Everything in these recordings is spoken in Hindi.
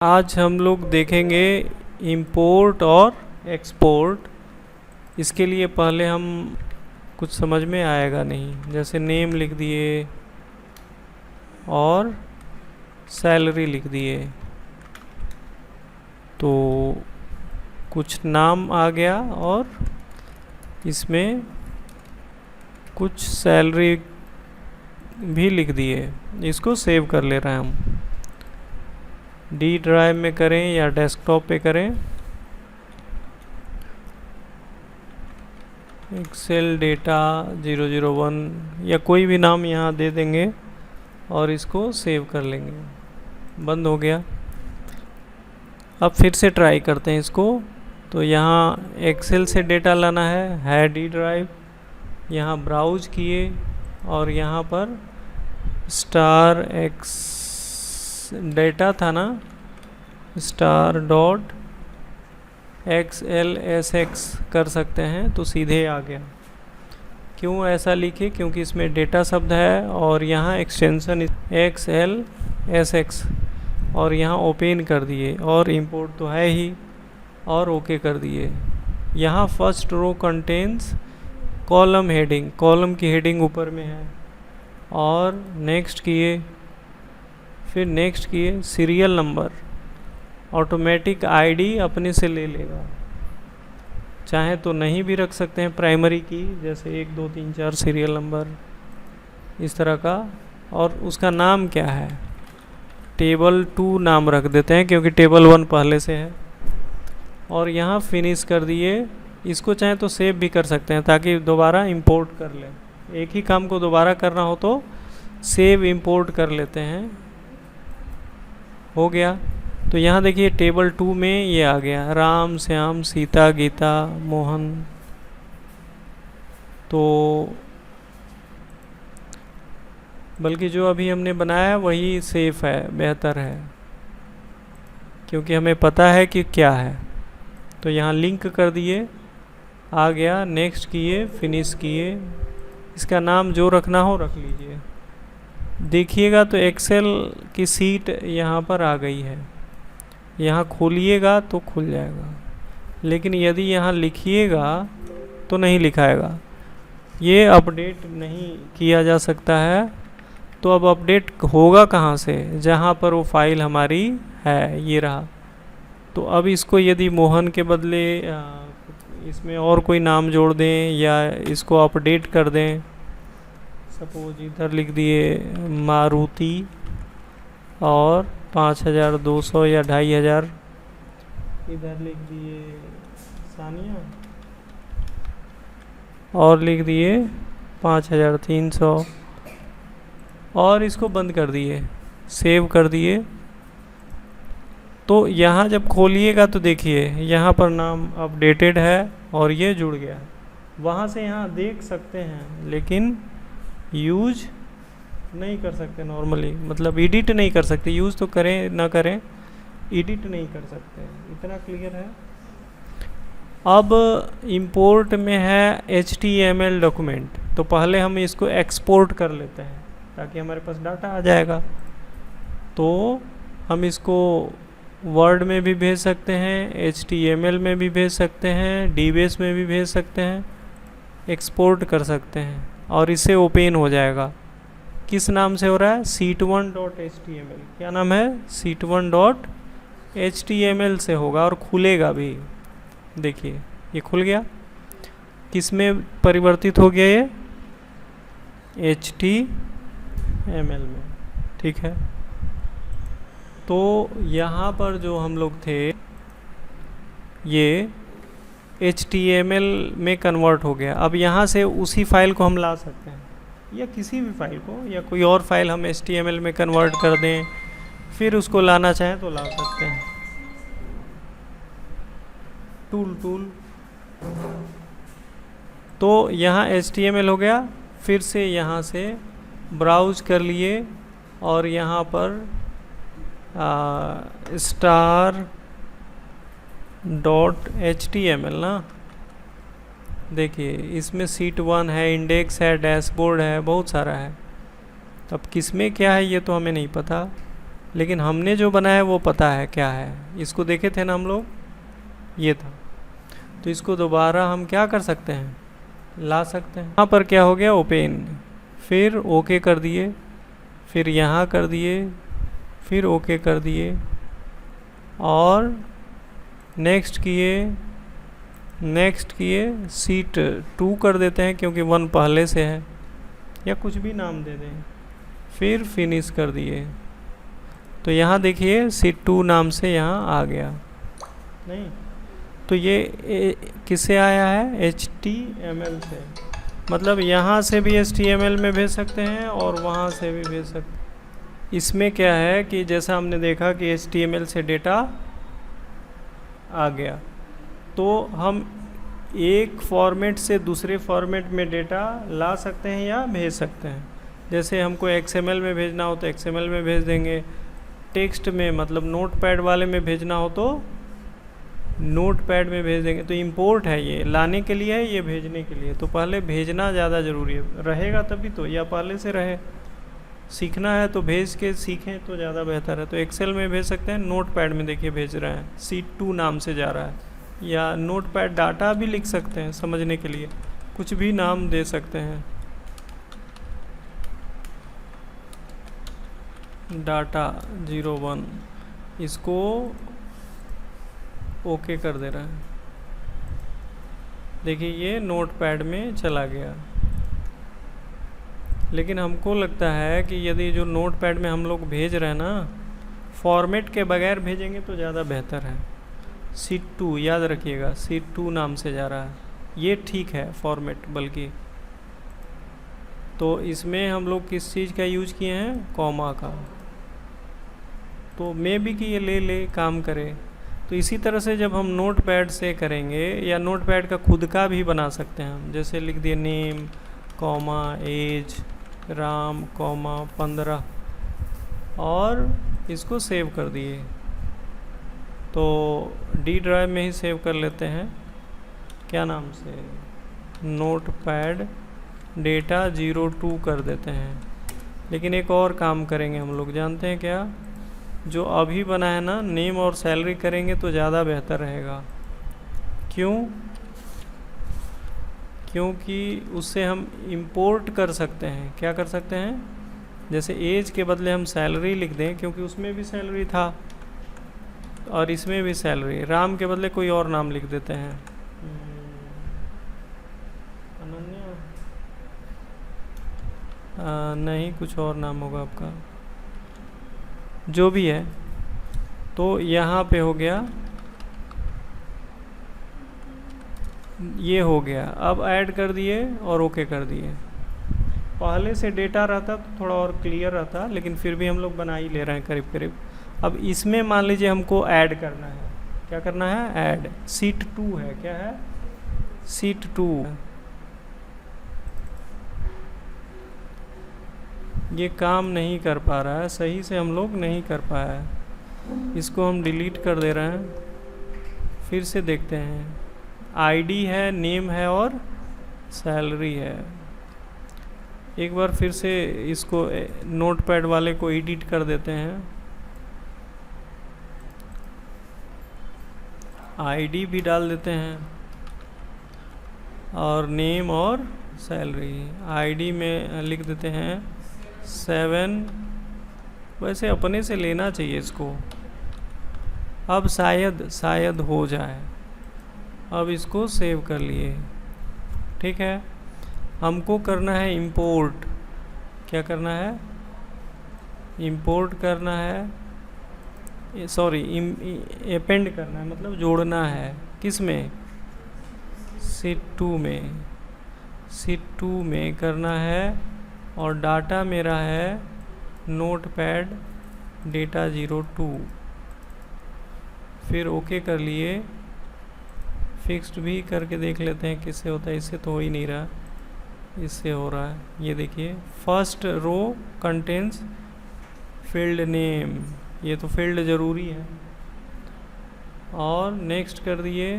आज हम लोग देखेंगे इंपोर्ट और एक्सपोर्ट। इसके लिए पहले हम कुछ समझ में आएगा नहीं, जैसे नेम लिख दिए और सैलरी लिख दिए तो कुछ नाम आ गया और इसमें कुछ सैलरी भी लिख दिए। इसको सेव कर ले रहे हैं हम, डी ड्राइव में करें या डेस्कटॉप पे करें। एक्सेल डेटा 001 या कोई भी नाम यहाँ दे देंगे और इसको सेव कर लेंगे। बंद हो गया। अब फिर से ट्राई करते हैं इसको। तो यहाँ एक्सेल से डेटा लाना है डी ड्राइव, यहाँ ब्राउज किए और यहाँ पर स्टार एक्स डेटा था ना, स्टार डॉट XLSX कर सकते हैं तो सीधे आ गया। क्यों ऐसा लिखे? क्योंकि इसमें डेटा शब्द है और यहाँ एक्सटेंशन XLSX और यहाँ ओपन कर दिए और इंपोर्ट तो है ही और ओके कर दिए। यहाँ first row contains column heading, column की हेडिंग ऊपर में है और नेक्स्ट किए, फिर नेक्स्ट किए सीरियल नंबर, ऑटोमेटिक आईडी अपने से ले लेगा। चाहे तो नहीं भी रख सकते हैं प्राइमरी की, जैसे 1 2 3 4 सीरियल नंबर इस तरह का। और उसका नाम क्या है? टेबल 2 नाम रख देते हैं क्योंकि टेबल 1 पहले से है। और यहाँ फिनिश कर दिए। इसको चाहे तो सेव भी कर सकते हैं ताकि दोबारा इंपोर्ट कर लें। एक ही काम को दोबारा करना हो तो सेव इंपोर्ट कर लेते हैं। हो गया। तो यहाँ देखिए टेबल 2 में ये आ गया, राम श्याम सीता गीता मोहन। तो बल्कि जो अभी हमने बनाया वही सेफ है, बेहतर है, क्योंकि हमें पता है कि क्या है। तो यहाँ लिंक कर दिए, आ गया, नेक्स्ट किए, फिनिश किए। इसका नाम जो रखना हो रख लीजिए। देखिएगा तो एक्सेल की सीट यहाँ पर आ गई है। यहाँ खोलिएगा तो खुल जाएगा, लेकिन यदि यहाँ लिखिएगा तो नहीं लिखाएगा। ये अपडेट नहीं किया जा सकता है। तो अब अपडेट होगा कहाँ से? जहाँ पर वो फाइल हमारी है, ये रहा। तो अब इसको यदि मोहन के बदले इसमें और कोई नाम जोड़ दें या इसको अपडेट कर दें, सपोज इधर लिख दिए मारुति और 5200 या 2500, इधर लिख दिए सानिया और लिख दिए 5300 और इसको बंद कर दिए, सेव कर दिए। तो यहाँ जब खोलिएगा तो देखिए यहाँ पर नाम अपडेटेड है और ये जुड़ गया है। वहाँ से यहाँ देख सकते हैं लेकिन यूज नहीं कर सकते नॉर्मली, मतलब एडिट नहीं कर सकते। यूज़ तो करें ना करें, एडिट नहीं कर सकते। इतना क्लियर है। अब इंपोर्ट में है HTML डॉक्यूमेंट, तो पहले हम इसको एक्सपोर्ट कर लेते हैं ताकि हमारे पास डाटा आ जाएगा। तो हम इसको वर्ड में भी भेज सकते हैं, HTML में भी भेज सकते हैं, डीबेस में भी भेज सकते हैं, एक्सपोर्ट कर सकते हैं और इससे ओपन हो जाएगा। किस नाम से हो रहा है? sheet1.html। क्या नाम है? sheet1.html से होगा और खुलेगा भी। देखिए ये खुल गया। किस में परिवर्तित हो गया ये? HTML में। ठीक है। तो यहाँ पर जो हम लोग थे ये HTML में कन्वर्ट हो गया। अब यहाँ से उसी फाइल को हम ला सकते हैं या किसी भी फाइल को, या कोई और फाइल हम HTML में कन्वर्ट कर दें, फिर उसको लाना चाहें तो ला सकते हैं। टूल तो यहाँ HTML हो गया। फिर से यहाँ से ब्राउज कर लिए और यहाँ पर star.html ना, देखिए इसमें शीट 1 है, इंडेक्स है, डैशबोर्ड है, बहुत सारा है। अब किस में क्या है ये तो हमें नहीं पता। लेकिन हमने जो बनाया है वो पता है क्या है, इसको देखे थे ना हम लोग, ये था। तो इसको दोबारा हम क्या कर सकते हैं, ला सकते हैं। यहाँ पर क्या हो गया, ओपन, फिर ओके कर दिए, फिर यहाँ कर दिए, फिर ओके कर दिए, और नेक्स्ट किए, सीट 2 कर देते हैं क्योंकि 1 पहले से है, या कुछ भी नाम दे दें, फिर फिनिश कर दिए। तो यहाँ देखिए सीट 2 नाम से यहाँ आ गया नहीं, तो ये किससे आया है, HTML से। मतलब यहाँ से भी HTML में भेज सकते हैं और वहाँ से भी भेज सकते हैं। इसमें क्या है कि जैसा हमने देखा कि HTML से डेटा आ गया, तो हम एक फॉर्मेट से दूसरे फॉर्मेट में डेटा ला सकते हैं या भेज सकते हैं। जैसे हमको XML में भेजना हो तो XML में भेज देंगे, टेक्स्ट में मतलब नोटपैड वाले में भेजना हो तो नोटपैड में भेज देंगे। तो इंपोर्ट है, ये लाने के लिए है, ये भेजने के लिए। तो पहले भेजना ज़्यादा ज़रूरी है, रहेगा तभी तो, या पहले से रहे। सीखना है तो भेज के सीखें तो ज़्यादा बेहतर है। तो एक्सेल में भेज सकते हैं, नोटपैड में देखिए भेज रहे हैं, सीट 2 नाम से जा रहा है, या नोटपैड डाटा भी लिख सकते हैं समझने के लिए, कुछ भी नाम दे सकते हैं, डाटा 01, इसको ओके कर दे रहा है। देखिए ये नोटपैड में चला गया। लेकिन हमको लगता है कि यदि जो नोटपैड में हम लोग भेज रहे हैं ना, फॉर्मेट के बगैर भेजेंगे तो ज़्यादा बेहतर है। सीट 2 याद रखिएगा, सीट 2 नाम से जा रहा है, ये ठीक है फॉर्मेट बल्कि। तो इसमें हम लोग किस चीज़ का यूज किए हैं, कॉमा का। तो मे बी कि ये ले काम करे। तो इसी तरह से जब हम नोटपैड से करेंगे, या नोटपैड का खुद का भी बना सकते हैं हम, जैसे लिख दिए name comma age Ram comma 15 और इसको सेव कर दिए। तो डी ड्राइव में ही सेव कर लेते हैं, क्या नाम से, नोटपैड डेटा 02 कर देते हैं। लेकिन एक और काम करेंगे हम लोग, जानते हैं क्या, जो अभी बना है ना, नेम और सैलरी करेंगे तो ज़्यादा बेहतर रहेगा। क्यों, क्योंकि उससे हम इंपोर्ट कर सकते हैं। क्या कर सकते हैं, जैसे एज के बदले हम सैलरी लिख दें, क्योंकि उसमें भी सैलरी था और इसमें भी सैलरी। राम के बदले कोई और नाम लिख देते हैं, अनन्या, नहीं कुछ और नाम होगा आपका, जो भी है। तो यहाँ पे हो गया, ये हो गया। अब ऐड कर दिए और ओके कर दिए। पहले से डेटा रहता तो थोड़ा और क्लियर रहता, लेकिन फिर भी हम लोग बना ही ले रहे हैं करीब करीब। अब इसमें मान लीजिए हमको ऐड करना है, क्या करना है, ऐड सीट 2 है, क्या है, सीट 2। ये काम नहीं कर पा रहा है सही से, हम लोग नहीं कर पाया है, इसको हम डिलीट कर दे रहे हैं। फिर से देखते हैं, आईडी है, नेम है और सैलरी है। एक बार फिर से इसको नोटपैड वाले को एडिट कर देते हैं, आईडी भी डाल देते हैं और नेम और सैलरी। आईडी में लिख देते हैं 7, वैसे अपने से लेना चाहिए इसको। अब शायद हो जाए। अब इसको सेव कर लिए, ठीक है। हमको करना है इंपोर्ट, क्या करना है, इंपोर्ट करना है, सॉरी अपेंड करना है, मतलब जोड़ना है, किस में, सीट 2 में, सीट 2 में करना है। और डाटा मेरा है नोटपैड डेटा 02। फिर ओके कर लिए, फिक्स्ड भी करके देख लेते हैं किससे होता है। इससे तो हो ही नहीं रहा, इससे हो रहा है। ये देखिए, first row contains field name, ये तो फील्ड ज़रूरी है। और नेक्स्ट कर दिए,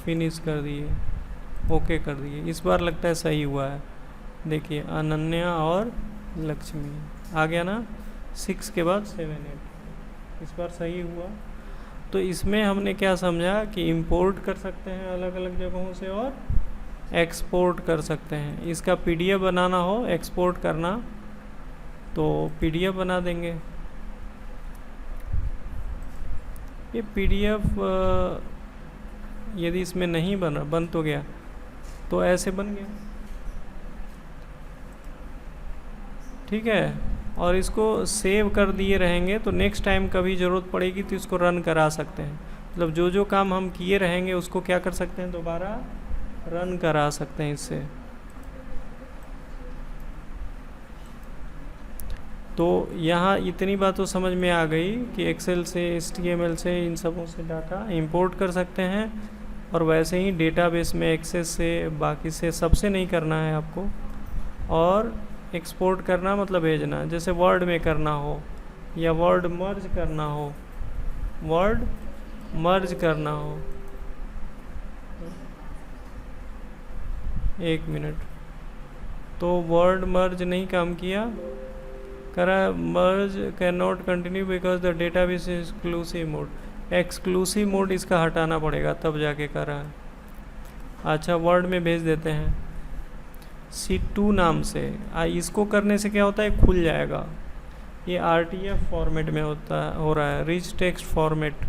फिनिश कर दिए, ओके कर दिए। इस बार लगता है सही हुआ है। देखिए अनन्या और लक्ष्मी आ गया ना। 6 के बाद 7 8, इस बार सही हुआ। तो इसमें हमने क्या समझा कि इंपोर्ट कर सकते हैं अलग अलग जगहों से और एक्सपोर्ट कर सकते हैं। इसका पीडीएफ बनाना हो, एक्सपोर्ट करना, तो पीडीएफ बना देंगे। ये पीडीएफ यदि इसमें नहीं बन तो गया, तो ऐसे बन गया, ठीक है। और इसको सेव कर दिए रहेंगे तो नेक्स्ट टाइम कभी ज़रूरत पड़ेगी तो इसको रन करा सकते हैं। मतलब जो जो काम हम किए रहेंगे उसको क्या कर सकते हैं, दोबारा रन करा सकते हैं इससे। तो यहाँ इतनी बात तो समझ में आ गई कि एक्सेल से, HTML से, इन सबों से डाटा इंपोर्ट कर सकते हैं। और वैसे ही डेटाबेस में एक्सेस से, बाकी से, सबसे नहीं करना है आपको। और एक्सपोर्ट करना मतलब भेजना, जैसे वर्ड में करना हो या वर्ड मर्ज करना हो, वर्ड मर्ज करना हो। 1 मिनट, तो वर्ड मर्ज नहीं काम किया, करा merge can not continue because the database is exclusive mode. Exclusive mode इसका हटाना पड़ेगा तब जाके कर रहा है। अच्छा, वर्ड में भेज देते हैं C2 नाम से। इसको करने से क्या होता है, खुल जाएगा। ये RTF फॉर्मेट में हो रहा है, रिच टेक्स्ट फॉर्मेट।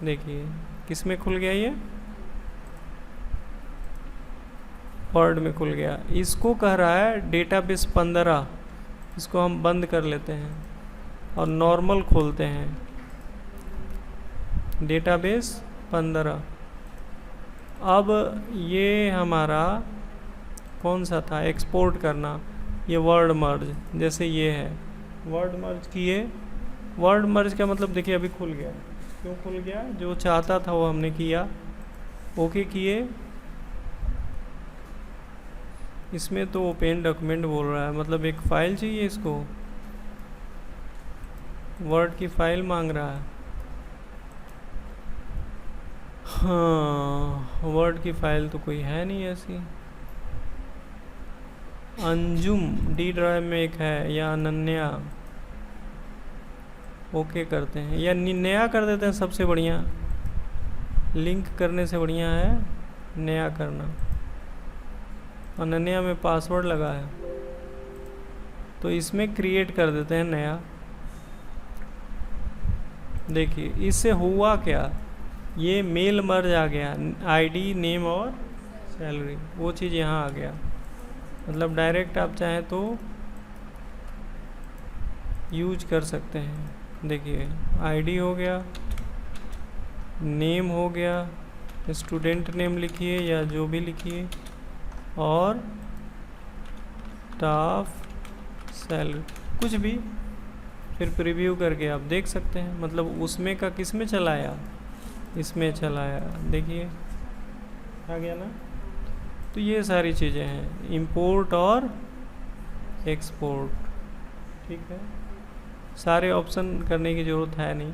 देखिए किस में खुल गया, ये वर्ड में खुल गया। इसको कह रहा है डेटाबेस 15, इसको हम बंद कर लेते हैं और नॉर्मल खोलते हैं, डेटाबेस 15। अब ये हमारा कौन सा था, एक्सपोर्ट करना, ये वर्ड मर्ज, जैसे ये है वर्ड मर्ज किए। वर्ड मर्ज का मतलब देखिए अभी खुल गया। क्यों खुल गया, जो चाहता था वो हमने किया, ओके किए। इसमें तो ओपन डॉक्यूमेंट बोल रहा है, मतलब एक फ़ाइल चाहिए इसको, वर्ड की फ़ाइल मांग रहा है। हाँ, वर्ड की फ़ाइल तो कोई है नहीं ऐसी। अंजुम डी ड्राइव में एक है, या अनन्या। ओके करते हैं या नया कर देते हैं, सबसे बढ़िया। लिंक करने से बढ़िया है नया करना। अनन्या में पासवर्ड लगा है, तो इसमें क्रिएट कर देते हैं नया। देखिए इससे हुआ क्या, ये मेल मर्ज आ गया, आईडी, नेम और सैलरी, वो चीज़ यहाँ आ गया। मतलब डायरेक्ट आप चाहें तो यूज कर सकते हैं। देखिए आईडी हो गया, नेम हो गया, स्टूडेंट नेम लिखिए या जो भी लिखिए, और स्टाफ सैलरी कुछ भी। फिर प्रीव्यू करके आप देख सकते हैं, मतलब उसमें का किस में चलाया, इसमें चलाया। देखिए आ गया ना। तो ये सारी चीज़ें हैं, इंपोर्ट और एक्सपोर्ट, ठीक है। सारे ऑप्शन करने की ज़रूरत है नहीं।